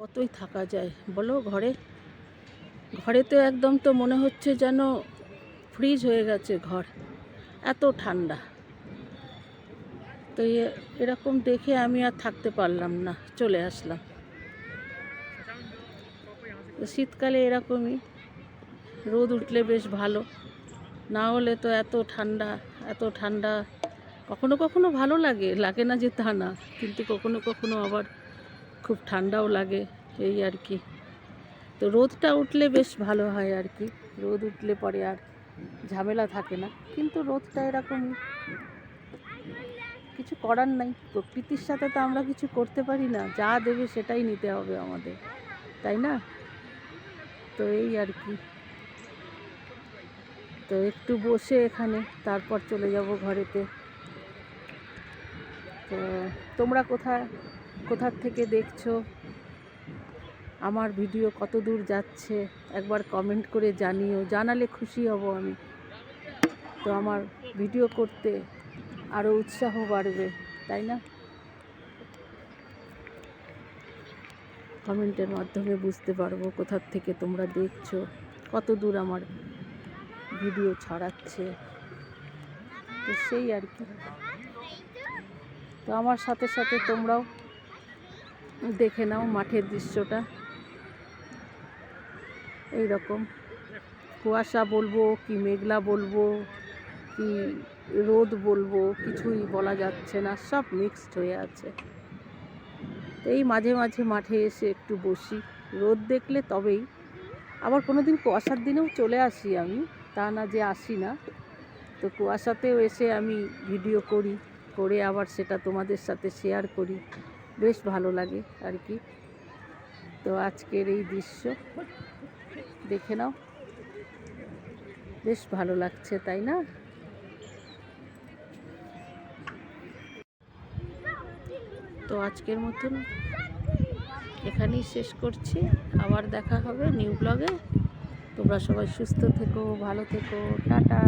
কতই থাকা যায় বলো ঘরে? ঘরে তো একদম তো মনে হচ্ছে যেন ফ্রিজ হয়ে গেছে ঘর, এত ঠান্ডা। তো এরকম দেখে আমি আর থাকতে পারলাম না, চলে আসলাম। শীতকালে এরকমই, রোদ উঠলে বেশ ভালো, না হলে তো এত ঠান্ডা এত ঠান্ডা। কখনো কখনো ভালো লাগে, লাগে না যে তা না, কিন্তু কখনো কখনো আবার খুব ঠান্ডাও লাগে, এই আর কি। তো রোদটা উঠলে বেশ ভালো হয় আর কি, রোদ উঠলে পরে আর ঝামেলা থাকে না। কিন্তু রোদটা এরকমই, কিছু করার নাই, প্রকৃতির সাথে তো আমরা কিছু করতে পারি না, যা দেবে সেটাই নিতে হবে আমাদের, তাই না? তো এই আর কি। তো একটু বসে এখানে, তারপর চলে যাব ঘরেতে। তো তোমরা কোথার থেকে দেখছো, আমার ভিডিও কত দূর যাচ্ছে একবার কমেন্ট করে জানিও, জানালে খুশি হব আমি। তো আমার ভিডিও করতে আরও উৎসাহ বাড়বে, তাই না? কমেন্টের মাধ্যমে বুঝতে পারবো কোথার থেকে তোমরা দেখছো, কত দূর আমার ভিডিও ছড়াচ্ছে। তো সেই আর কি। তো আমার সাথে সাথে তোমরাও দেখে নাও মাঠের দৃশ্যটা। এই রকম কুয়াশা বলবো কি মেঘলা বলবো কি রোদ বলবো, কিছুই বলা যাচ্ছে না, সব মিক্সড হয়ে আছে। এই মাঝে মাঝে মাঠে এসে একটু বসি, রোদ দেখলে তবেই। আবার কোনো দিন কুয়াশার দিনেও চলে আসি আমি, তা না যে আসি না। তো কুয়াশাতেও এসে আমি ভিডিও করি, করে আবার সেটা তোমাদের সাথে শেয়ার করি, বেশ ভালো লাগে আর কি। তো আজকের এই দৃশ্য দেখে নাও, বেশ ভালো লাগছে, তাই না? তো আজকের মতন এখানেই শেষ করছি, আবার দেখা হবে নিউ ব্লগে। তোমরা সবাই সুস্থ থেকো, ভালো থেকো, টাটা।